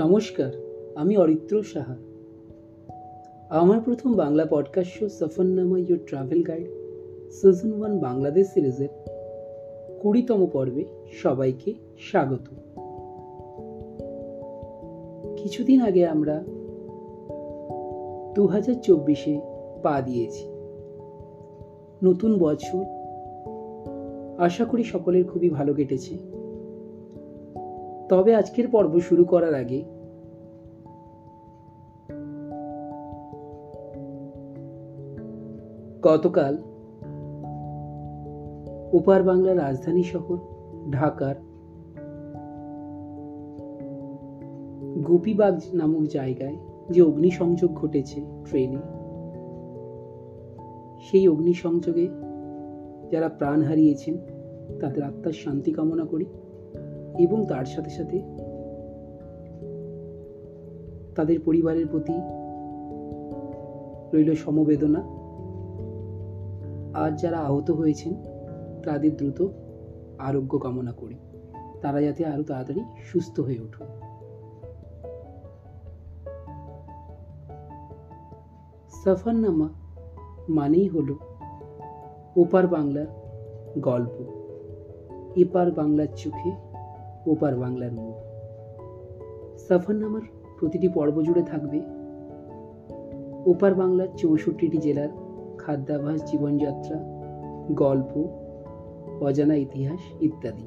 নমস্কার, আমি অরিত্র সাহা। আমার প্রথম Bangla podcast show সফরনামা your travel guide season 1 Bangladesh সিরিজের 20তম পর্বে সবাইকে স্বাগত। কিছুদিন আগে আমরা 2024-এ পা দিয়েছি। নতুন বছর, আশা করি সকলের খুবই ভালো কেটেছে। তবে আজকের পর্ব শুরু করার আগে গতকাল ওপার বাংলার রাজধানী শহর ঢাকার গোপীবাগ নামক জায়গায় যে অগ্নিসংযোগ ঘটেছে ট্রেনে, সেই অগ্নিসংযোগে যারা প্রাণ হারিয়েছেন তাদের আত্মার শান্তি কামনা করি এবং তার সাথে সাথে তাদের পরিবারের প্রতি রইল সমবেদনা। আর যারা আহত হয়েছেন তাদের দ্রুত আরোগ্য কামনা করি, তারা যাতে আরো তাড়াতাড়ি সুস্থ হয়ে উঠুন। সফরনামা মানেই হলো ওপার বাংলার গল্প, এপার বাংলার চোখে ওপার বাংলার মুখ। সফরনামার প্রতিটি পর্ব জুড়ে থাকবে ওপার বাংলার 64টি জেলার খাদ্যাভ্যাস, জীবনযাত্রা, গল্প, অজানা ইতিহাস ইত্যাদি।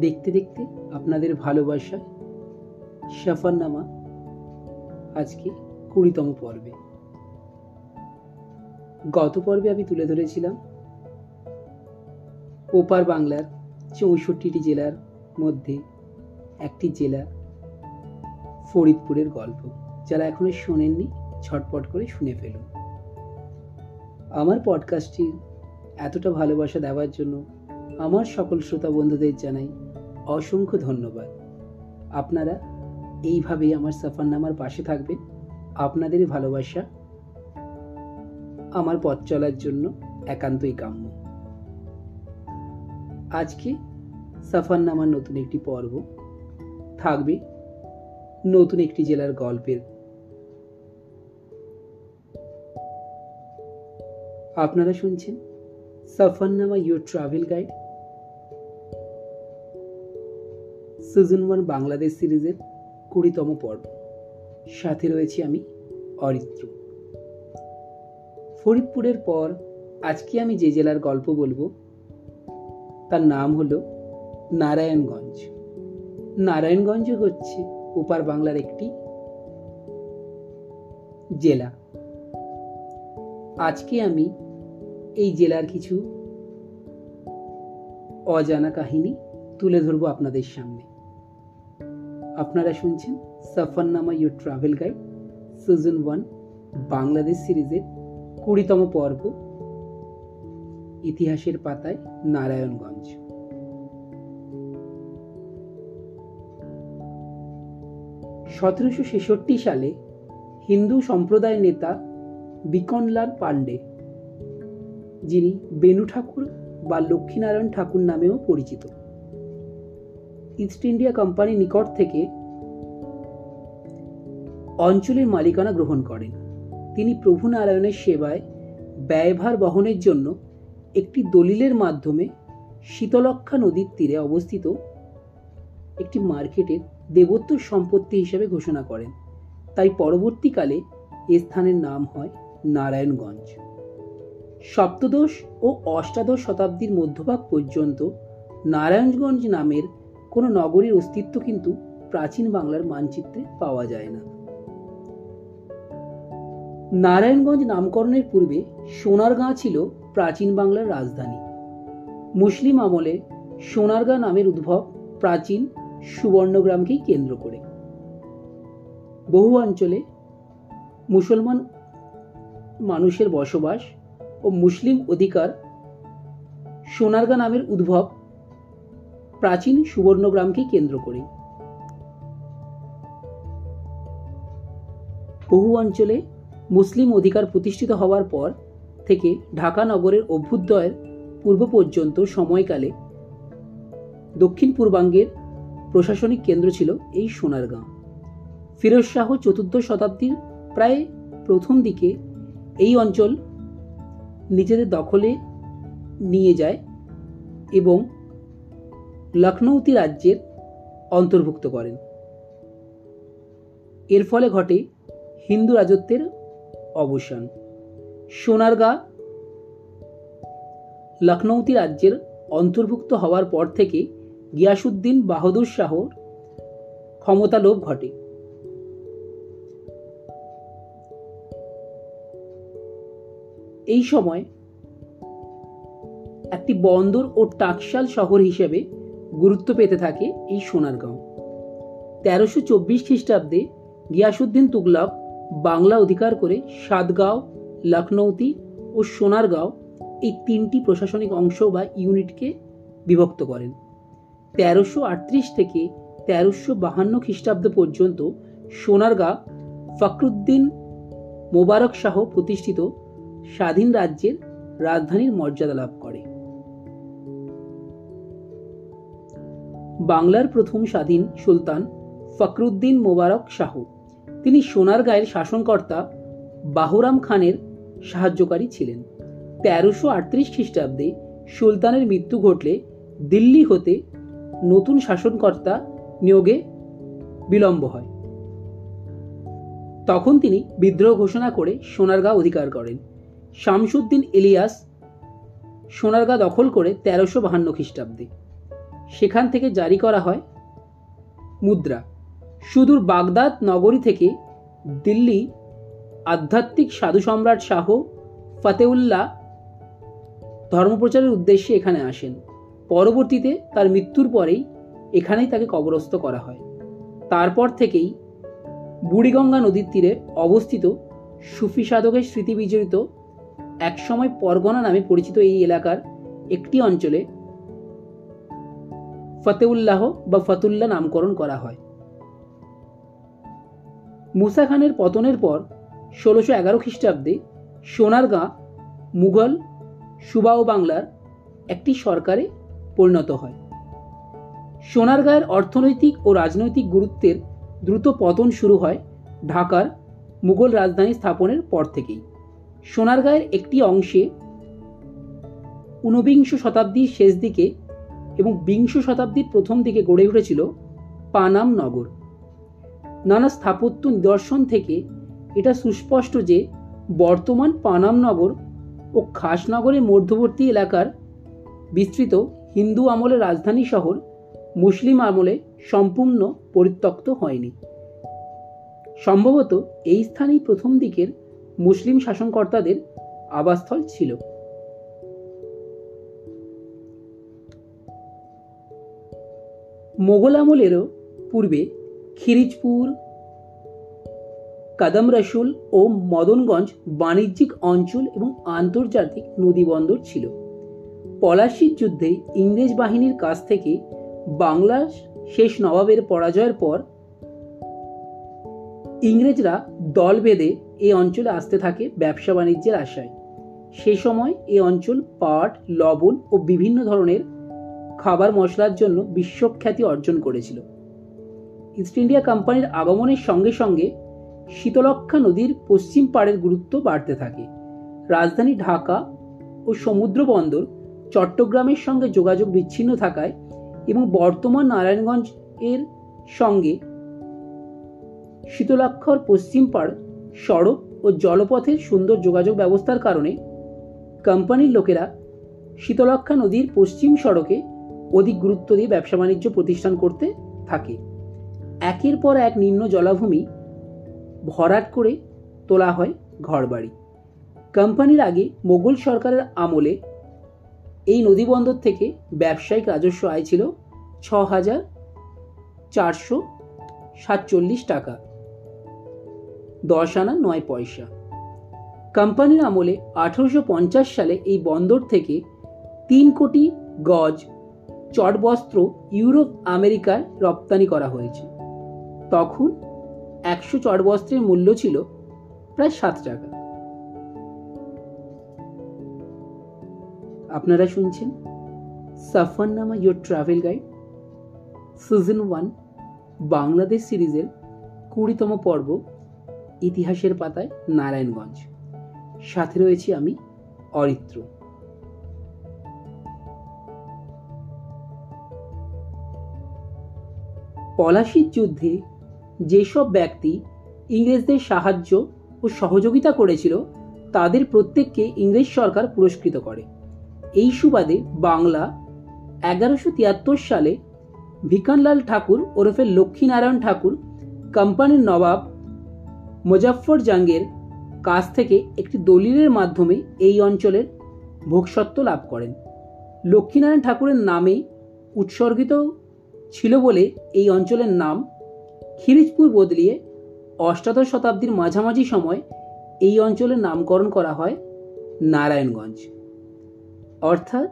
দেখতে দেখতে আপনাদের ভালোবাসায় সফরনামা আজকে 20তম পর্বে। গত পর্বে আমি তুলে ধরেছিলাম ওপার বাংলার 64টি জেলার মধ্যে একটি জেলা ফরিদপুরের গল্প। যারা এখনো শোনেননি ঝটপট করে শুনে ফেলুন। আমার পডকাস্টটি এতটা ভালোবাসা দেওয়ার জন্য আমার সকল শ্রোতা বন্ধুদের জানাই অসংখ্য ধন্যবাদ। আপনারা এইভাবেই আমার সফরনামার পাশে থাকবেন। আপনাদের ভালোবাসা আমার পথ চলার জন্য একান্তই কাম্য। আজকে সফরনামার নতুন একটি পর্ব থাকবে নতুন একটি জেলার গল্পের। আপনারা শুনছেন Safarnama your travel guide season 1 Bangladesh সিরিজের 20তম পর্ব। সাথে রয়েছি আমি অরিত্র। ফরিদপুরের পর আজকে আমি যে জেলার গল্প বলবো তার নাম হলো নারায়ণগঞ্জ। নারায়ণগঞ্জ হচ্ছে ওপার বাংলার একটি জেলা। আজকে আমি এই জেলার কিছু অজানা কাহিনী তুলে ধরবো আপনাদের সামনে। আপনারা শুনছেন Safarnama your travel guide season 1 Bangladesh সিরিজের 20তম পর্ব, ইতিহাসের পাতায় নারায়ণগঞ্জ। (1766 সালে হিন্দু সম্প্রদায়ের নেতা বিকনলাল পান্ডে, যিনি বেনু ঠাকুর বা লক্ষ্মীনারায়ণ ঠাকুর নামেও পরিচিত, ইস্ট ইন্ডিয়া কোম্পানির নিকট থেকে অঞ্চলের মালিকানা গ্রহণ করেন। তিনি প্রভু নারায়ণের সেবায় ব্যয়ভার বহনের জন্য একটি দলিলের মাধ্যমে শীতলক্ষ্যা নদীর তীরে অবস্থিত একটি মার্কেটের দেবোত্তর সম্পত্তি হিসেবে ঘোষণা করেন। তাই পরবর্তীকালে এ স্থানের নাম হয় নারায়ণগঞ্জ। সপ্তদশ ও অষ্টাদশ শতাব্দীর মধ্যভাগ পর্যন্ত নারায়ণগঞ্জ নামের কোনো নগরীর অস্তিত্ব কিন্তু প্রাচীন বাংলার মানচিত্রে পাওয়া যায় না। নারায়ণগঞ্জ নামকরণের পূর্বে সোনারগাঁ ছিল প্রাচীন বাংলার রাজধানী। মুসলিম আমলে সোনারগাঁ নামের উদ্ভব প্রাচীন সুবর্ণগ্রামকেই কেন্দ্র করে। বহু অঞ্চলে মুসলমান মানুষের বসবাস ও মুসলিম অধিকার সোনারগাঁ নামের উদ্ভব প্রাচীন সুবর্ণগ্রামকেই কেন্দ্র করে। বহু অঞ্চলে মুসলিম অধিকার প্রতিষ্ঠিত হওয়ার পর থেকে ঢাকা নগরের অভ্যুদয়ের পূর্ব পর্যন্ত সময়কালে দক্ষিণ পূর্বাঙ্গের প্রশাসনিক কেন্দ্র ছিল এই সোনারগাঁ। ফিরোজ শাহ চতুর্দশ শতাব্দীর প্রায় প্রথম দিকে এই অঞ্চল নিজেদের দখলে নিয়ে যায় এবং লখনৌতি রাজ্যের অন্তর্ভুক্ত করেন। এর ফলে ঘটে হিন্দু রাজত্বের অবসান। সোনারগাঁ লখনৌতি রাজ্যের অন্তর্ভুক্ত হওয়ার পর থেকে গিয়াসুদ্দিন বাহাদুর শাহর ক্ষমতা লোভ ঘটে। এই সময় একটি বন্দর ও টাকশাল শহর হিসেবে গুরুত্ব পেতে থাকে এই সোনারগাঁও। 1324 খ্রিস্টাব্দে গিয়াসুদ্দিন তুগলক বাংলা অধিকার করে সাতগাঁও, লখনৌতি ও সোনারগাঁও এই তিনটি প্রশাসনিক অংশ বা ইউনিটকে বিভক্ত করেন। 1338 থেকে 1352 খ্রিস্টাব্দ পর্যন্ত সোনারগাঁ ফখরুদ্দিন মোবারক শাহ প্রতিষ্ঠিত স্বাধীন রাজ্যের রাজধানীর মর্যাদা লাভ করে। বাংলার প্রথম স্বাধীন সুলতান ফখরুদ্দিন মোবারক শাহ, তিনি সোনারগাঁয়ের শাসনকর্তা বাহরাম খানের সাহায্যকারী ছিলেন। 1338 খ্রিস্টাব্দে সুলতানের মৃত্যু ঘটলে দিল্লি হতে নতুন শাসনকর্তা নিয়োগে বিলম্ব হয়। তখন তিনি বিদ্রোহ ঘোষণা করে সোনারগাঁ অধিকার করেন। শামসুদ্দিন ইলিয়াস সোনারগাঁ দখল করে 1352 খ্রিস্টাব্দে। সেখান থেকে জারি করা হয় মুদ্রা। সুদূর বাগদাদ নগরী থেকে দিল্লি আধ্যাত্মিক সাধু সম্রাট শাহ ফতেউল্লাহ ধর্মপ্রচারের উদ্দেশ্যে এখানে আসেন। পরবর্তীতে তার মৃত্যুর পরেই এখানেই তাকে কবরস্থ করা হয়। তারপর থেকেই বুড়িগঙ্গা নদীর তীরে অবস্থিত সুফি সাধকের স্মৃতি বিজড়িত একসময় পরগনা নামে পরিচিত এই এলাকার একটি অঞ্চলে ফতেউল্লাহ বা ফতুল্লাহ নামকরণ করা হয়। মুসা খানের পতনের পর 1611 খ্রিস্টাব্দে সোনারগাঁ মুঘল সুবাহ বাংলার একটি সরকারে পরিণত হয়। সোনারগাঁয়ের অর্থনৈতিক ও রাজনৈতিক গুরুত্বের দ্রুত পতন শুরু হয় ঢাকার মুঘল রাজধানী স্থাপনের পর থেকেই। সোনারগাঁয়ের একটি অংশে 19বিংশ শতাব্দীর শেষ দিকে এবং বিংশ শতাব্দীর প্রথম দিকে গড়ে উঠেছিল পানাম নগর। নানা স্থাপত্য নিদর্শন থেকে এটা সুস্পষ্ট যে বর্তমান পানাম নগর ও খাসনগরের মধ্যবর্তী এলাকার বিস্তৃত হিন্দু আমলের রাজধানী শহর মুসলিম আমলে সম্পূর্ণ পরিত্যক্ত হয়নি। সম্ভবত এই স্থানেই প্রথম দিকের মুসলিম শাসনকর্তাদের আবাসস্থল ছিল। মোগল আমলেরও পূর্বে খিরিজপুর, কাদম রসুল ও মদনগঞ্জ বাণিজ্যিক অঞ্চল এবং আন্তর্জাতিক নদীবন্দর ছিল। পলাশির যুদ্ধে ইংরেজ বাহিনীর কাছ থেকে বাংলার শেষ নবাবের পরাজয়ের পর ইংরেজরা দল বেঁধে এই অঞ্চলে আসতে থাকে ব্যবসা বাণিজ্যের আশায়। সে সময় এই অঞ্চল পাট, লবণ ও বিভিন্ন ধরনের খাবার মশলার জন্য বিশ্বখ্যাতি অর্জন করেছিল। ইস্ট ইন্ডিয়া কোম্পানির আগমনের সঙ্গে সঙ্গে শীতলক্ষ্যা নদীর পশ্চিম পাড়ের গুরুত্ব বাড়তে থাকে। রাজধানী ঢাকা ও সমুদ্র বন্দর চট্টগ্রামের সঙ্গে যোগাযোগ বিচ্ছিন্ন থাকায় এবং বর্তমান নারায়ণগঞ্জ এর সঙ্গে শীতলক্ষ্যার পশ্চিম পাড় সড়ক ও জলপথের সুন্দর যোগাযোগ ব্যবস্থার কারণে কোম্পানির লোকেরা শীতলক্ষ্যা নদীর পশ্চিম সড়কে অধিক গুরুত্ব দিয়ে ব্যবসা বাণিজ্য প্রতিষ্ঠান করতে থাকে। একের পর এক নিম্ন জলাভূমি ভরাট করে তোলা হয় ঘরবাড়ি। কোম্পানির আগে মোগল সরকারের আমলে এই নদীবন্দর থেকে ব্যবসায়িক রাজস্ব আয় ছিল 6,447 টাকা, 10 আনা 9 পয়সা। কোম্পানির আমলে 1850 সালে এই বন্দর থেকে 3 কোটি গজ চটবস্ত্র ইউরোপ আমেরিকায় রপ্তানি করা হয়েছে। তখন 100 চটবস্ত্রের মূল্য ছিল প্রায় 7 টাকা। আপনারা শুনছেন Safarnama, your travel guide. Season 1 Bangladesh সিরিজের 20তম পর্ব ইতিহাসের পাতায় নারায়ণগঞ্জ। সাথে রয়েছি আমি অরিত্র। পলাশীর যুদ্ধে যেসব ব্যক্তি ইংরেজদের সাহায্য ও সহযোগিতা করেছিল তাদের প্রত্যেককে ইংরেজ সরকার পুরস্কৃত করে। এই সুবাদে বাংলা 1173 সালে ভিকানলাল ঠাকুর ওরফে লক্ষ্মীনারায়ণ ঠাকুর কোম্পানির নবাব মুজাফফর জংয়ের কাছ থেকে একটি দলিলের মাধ্যমে এই অঞ্চলের ভোগস্বত্ব লাভ করেন। লক্ষ্মীনারায়ণ ঠাকুরের নামে উৎসর্গিত ছিল বলে এই অঞ্চলের নাম খিরিজপুর বদলিয়ে অষ্টাদশ শতাব্দীর মাঝামাঝি সময় এই অঞ্চলের নামকরণ করা হয় নারায়ণগঞ্জ। অর্থাৎ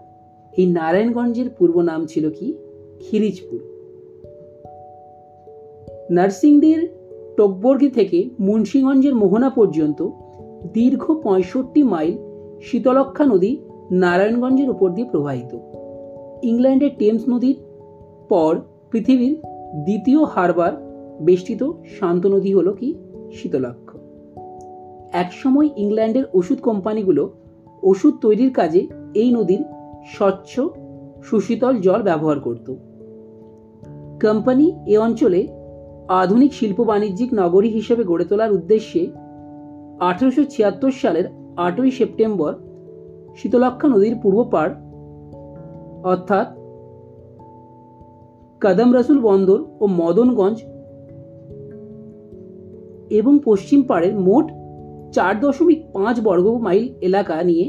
এই নারায়ণগঞ্জের পূর্ব নাম ছিল কি? খিরিজপুর। নরসিংদীর টকবর্গী থেকে মুন্সিগঞ্জের মোহনা পর্যন্ত দীর্ঘ 65 মাইল শীতলক্ষ্যা নদী নারায়ণগঞ্জের উপর দিয়ে প্রবাহিত। ইংল্যান্ডের টেমস নদীর পর পৃথিবীর দ্বিতীয় হারবার বেষ্টিত শান্ত নদী হলো কি? শীতলক্ষ্যা। একসময় ইংল্যান্ডের ওষুধ কোম্পানিগুলো ওষুধ তৈরির কাজে এই নদীর স্বচ্ছ সুশীতল জল ব্যবহার করত। কোম্পানি এ অঞ্চলে আধুনিক শিল্প বাণিজ্যিক নগরী হিসেবে গড়ে তোলার উদ্দেশ্যে 1876 সালের 8ই সেপ্টেম্বর শীতলক্ষ্যা নদীর পূর্ব পাড় অর্থাৎ কদম রসুল বন্দর ও মদনগঞ্জ এবং পশ্চিম পাড়ের মোট 4.5 বর্গ মাইল এলাকা নিয়ে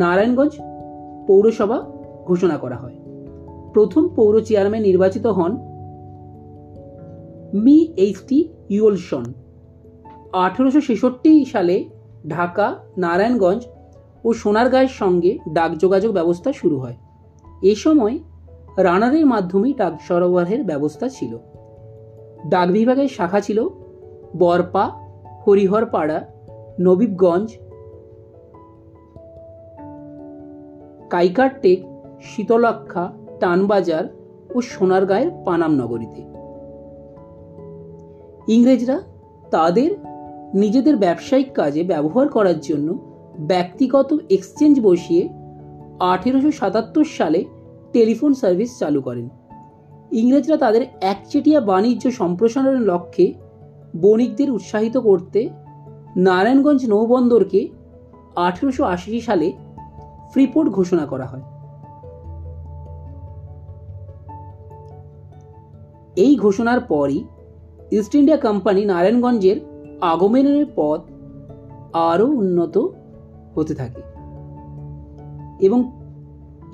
নারায়ণগঞ্জ পৌরসভা ঘোষণা করা হয়। প্রথম পৌর চেয়ারম্যান নির্বাচিত হন মি এইচ.টি. ইউলসন। 1866 সালে ঢাকা, নারায়ণগঞ্জ ও সোনারগাঁয়ের সঙ্গে ডাক যোগাযোগ ব্যবস্থা শুরু হয়। এ সময় রানারের মাধ্যমেই ডাক সরবরাহের ব্যবস্থা ছিল। ডাক বিভাগের শাখা ছিল বরপা, হরিহরপাড়া, নবীবগঞ্জ, কাইকারটেক, শীতলক্ষ্যা, টানবাজার ও সোনারগাঁয়ের পানাম নগরীতে। ইংরেজরা তাদের নিজেদের ব্যবসায়িক কাজে ব্যবহার করার জন্য ব্যক্তিগত এক্সচেঞ্জ বসিয়ে 1877 সালে টেলিফোন সার্ভিস চালু করেন। ইংরেজরা তাদের একচেটিয়া বাণিজ্য সম্প্রসারণের লক্ষ্যে বণিকদের উৎসাহিত করতে নারায়ণগঞ্জ নৌবন্দরকে 1880 সালে ফ্রিপোর্ট ঘোষণা করা হয়। এই ঘোষণার পরই ইস্ট ইন্ডিয়া কোম্পানি নারায়ণগঞ্জের আগমনের পথ আরও উন্নত হতে থাকে এবং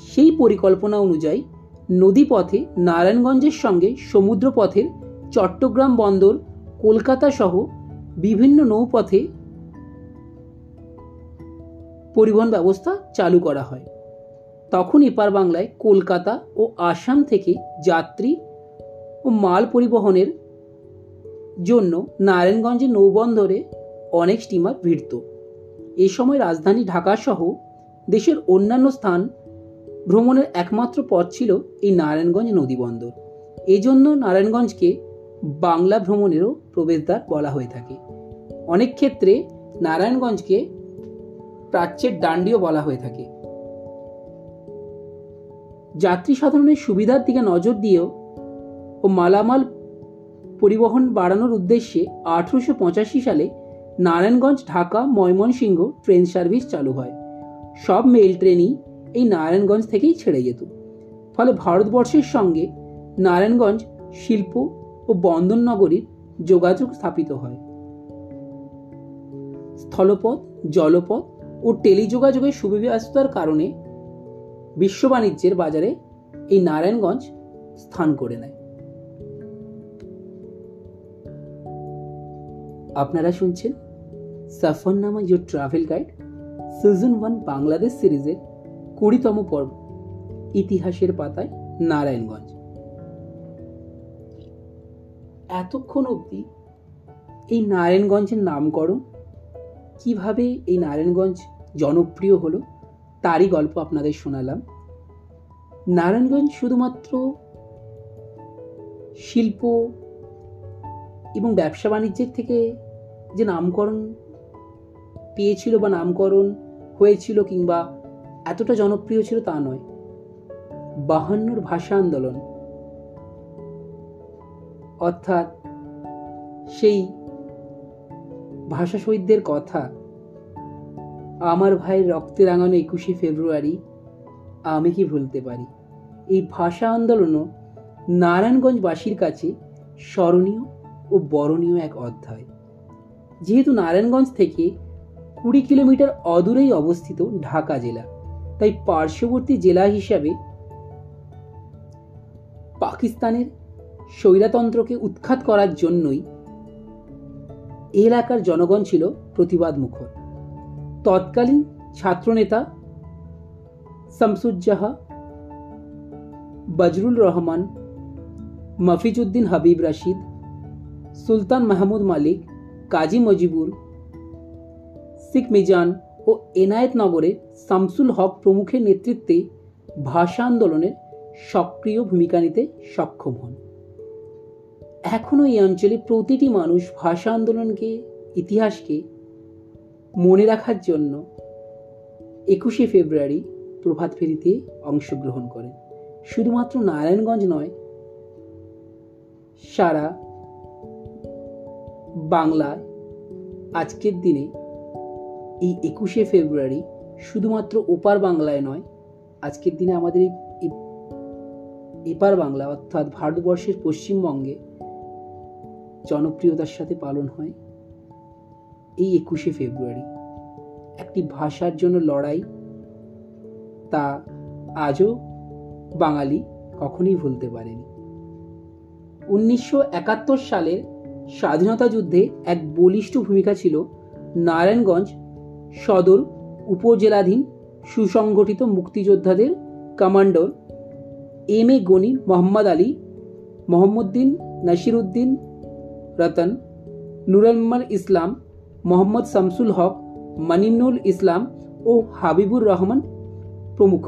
সেই পরিকল্পনা অনুযায়ী নদীপথে নারায়ণগঞ্জের সঙ্গে সমুদ্র পথের চট্টগ্রাম বন্দর, কলকাতা সহ বিভিন্ন নৌপথে পরিবহন ব্যবস্থা চালু করা হয়। তখন এপার বাংলায় কলকাতা ও আসাম থেকে যাত্রী ও মাল পরিবহনের জন্য নারায়ণগঞ্জের নৌবন্দরে অনেক স্টিমার ভিড়ত। এ সময় রাজধানী ঢাকা সহ দেশের অন্যান্য স্থান ভ্রমণের একমাত্র পথ ছিল এই নারায়ণগঞ্জ নদীবন্দর। এজন্য নারায়ণগঞ্জকে বাংলা ভ্রমণেরও প্রবেশদ্বার বলা হয়ে থাকে। অনেক ক্ষেত্রে নারায়ণগঞ্জকে প্রাচ্যের ডান্ডিও বলা হয়ে থাকে। যাত্রী সাধারণের সুবিধার দিকে নজর দিয়েও ও মালামাল পরিবহন বাড়ানোর উদ্দেশ্যে 1885 সালে নারায়ণগঞ্জ, ঢাকা, ময়মনসিংহ ট্রেন সার্ভিস চালু হয়। সব মেল ট্রেনই এই নারায়ণগঞ্জ থেকেই ছেড়ে যেত। ফলে ভারতবর্ষের সঙ্গে নারায়ণগঞ্জ শিল্প ও বন্দর নগরীর যোগাযোগ স্থাপিত হয়। স্থলপথ, জলপথ ও টেলিযোগাযোগের সুব্যবস্থার কারণে বিশ্ব বাণিজ্যের বাজারে এই নারায়ণগঞ্জ স্থান করে নেয়। আপনারা শুনছেন Safarnama your travel guide season 1 Bangladesh সিরিজের 20তম পর্ব ইতিহাসের পাতায় নারায়ণগঞ্জ। এতক্ষণ অবধি এই নারায়ণগঞ্জের নামকরণ, কিভাবে এই নারায়ণগঞ্জ জনপ্রিয় হলো তারই গল্প আপনাদের শোনালাম। নারায়ণগঞ্জ শুধুমাত্র শিল্প এবং ব্যবসা বাণিজ্যের থেকে যে নামকরণ পেয়েছিল বা নামকরণ হয়েছিল কিংবা এতটা জনপ্রিয় ছিল তা নয়। 52 ভাষা আন্দোলন, অর্থাৎ সেই ভাষা শহীদদের কথা, আমার ভাইয়ের রক্তে রাঙানো 21শে ফেব্রুয়ারি আমি কি ভুলতে পারি। এই ভাষা আন্দোলনও নারায়ণগঞ্জবাসীর কাছে স্মরণীয় ও বরণীয় এক অধ্যায়। যেহেতু নারায়ণগঞ্জ থেকে 20 কিলোমিটার অদূরেই অবস্থিত ঢাকা জেলা, তাই পার্শ্ববর্তী জেলা হিসাবে পাকিস্তানের স্বৈরতন্ত্রকে উৎখাত করার জন্যই এলাকার জনগণ ছিল প্রতিবাদ মুখর। তৎকালীন ছাত্রনেতা শামসুজ্জাহা, বজরুল রহমান, মফিজউদ্দিন হাবিব রশিদ, সুলতান মাহমুদ মালিক, কাজী মজিবুর, শিখ মিজান ও এনায়েতনগরে শামসুল হক প্রমুখের নেতৃত্বে ভাষা আন্দোলনের সক্রিয় ভূমিকা নিতে সক্ষম হন। এখনও এই অঞ্চলে প্রতিটি মানুষ ভাষা আন্দোলনকে, ইতিহাসকে মনে রাখার জন্য 21শে ফেব্রুয়ারি প্রভাত ফেরিতে অংশগ্রহণ করেন। শুধুমাত্র নারায়ণগঞ্জ নয়, সারা বাংলায় আজকের দিনে এই 21শে ফেব্রুয়ারি শুধুমাত্র ওপার বাংলায় নয়, আজকের দিনে আমাদের এই এপার বাংলা অর্থাৎ ভারতবর্ষের পশ্চিমবঙ্গে জনপ্রিয়তার সাথে পালন হয় এই 21শে ফেব্রুয়ারি। একটি ভাষার জন্য লড়াই, তা আজও বাঙালি কখনোই ভুলতে পারেনি। 1971 সালের স্বাধীনতা যুদ্ধে এক বলিষ্ঠ ভূমিকা ছিল নারায়ণগঞ্জ সদর উপজেলাধীন সুসংগঠিত মুক্তিযোদ্ধাদের commander M A Gani Mohammad Ali, মোহাম্মদ্দিন Nasiruddin Ratan, Nurul Islam, Mohammad Shamsul হক, মানিনুল ইসলাম ও হাবিবুর রহমান প্রমুখ।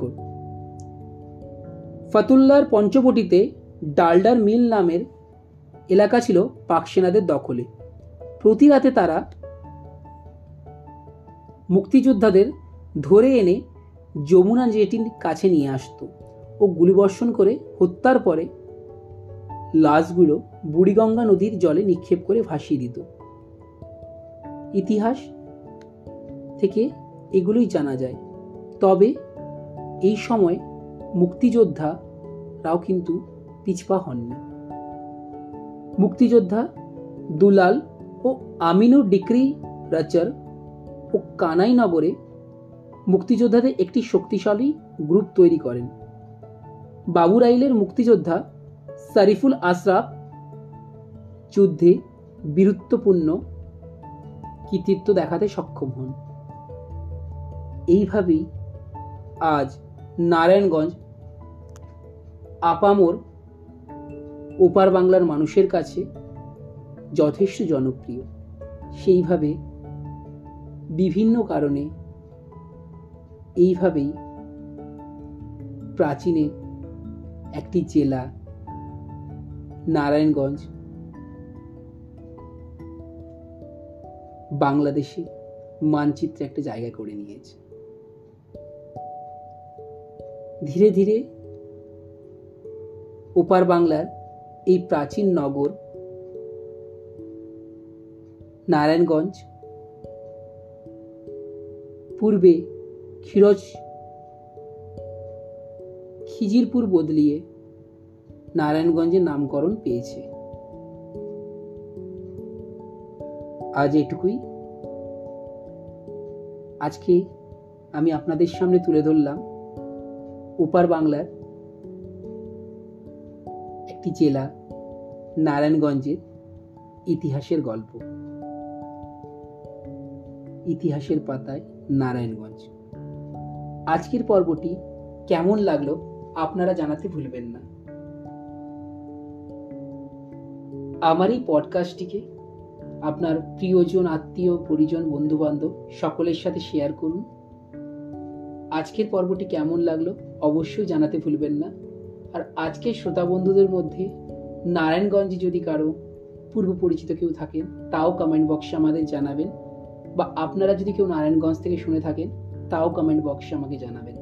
ফতুল্লার পঞ্চবটিতে ডালডার মিল নামের এলাকা ছিল পাক সেনাদের দখলে। প্রতি রাতে তারা মুক্তিযোদ্ধাদের ধরে এনে যমুনা জেটির কাছে নিয়ে আসত ও গুলিবর্ষণ করে হত্যার পরে লাশগুলো বুড়িগঙ্গা নদীর জলে নিক্ষেপ করে ভাসিয়ে দিত। ইতিহাস থেকে এগুলোই জানা যায়। তবে এই সময় মুক্তিযোদ্ধারাও কিন্তু পিছপা হননি। মুক্তিযোদ্ধা দুলাল ও আমিনুর ডিক্রি রাচার ও কানাইনগরে মুক্তিযোদ্ধাদের একটি শক্তিশালী গ্রুপ তৈরি করেন। বাবুরাইলের মুক্তিযোদ্ধা শরীফুল আশরাফ যুদ্ধে বীরত্বপূর্ণ কৃতিত্ব দেখাতে সক্ষম হন। এইভাবেই আজ নারায়ণগঞ্জ আপামর ওপার বাংলার মানুষের কাছে যথেষ্ট জনপ্রিয়। সেইভাবে বিভিন্ন কারণে এইভাবেই প্রাচীনে একটি জেলা নারায়ণগঞ্জ বাংলাদেশে মানচিত্রে একটা জায়গা করে নিয়েছে। ধীরে ধীরে ওপার বাংলার এই প্রাচীন নগর নারায়ণগঞ্জ পূর্বে খিজিরপুর বদলিয়ে নারায়ণগঞ্জের নামকরণ পেয়েছে। আজ এটুকুই। আজকে আমি আপনাদের সামনে তুলে ধরলাম ওপার বাংলার একটি জেলা নারায়ণগঞ্জের ইতিহাসের গল্প। ইতিহাসের পাতায় নারায়ণগঞ্জ। আজকের পর্বটি কেমন লাগলো আপনারা জানাতে ভুলবেন না। আমার এই পডকাস্টটিকে আপনার প্রিয়জন, আত্মীয়, পরিজন, বন্ধু বান্ধব সকলের সাথে শেয়ার করুন। আজকের পর্বটি কেমন লাগলো অবশ্যই জানাতে ভুলবেন না। আর আজকের শ্রোতা বন্ধুদের মধ্যে নারায়ণগঞ্জে যদি কারো পূর্ব পরিচিত কেউ থাকেন তাও কমেন্ট বক্সে আমাদের জানাবেন, বা আপনারা যদি কেউ নারায়ণগঞ্জ থেকে শুনে থাকেন তাও কমেন্ট বক্সে আমাকে জানাবেন।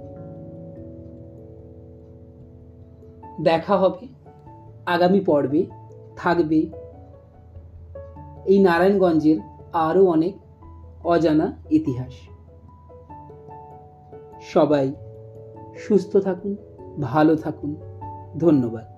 দেখা হবে আগামী পর্বে। থাকবে এই নারায়ণগঞ্জের আরও অনেক অজানা ইতিহাস। সবাই সুস্থ থাকুন, ভালো থাকুন। ধন্যবাদ।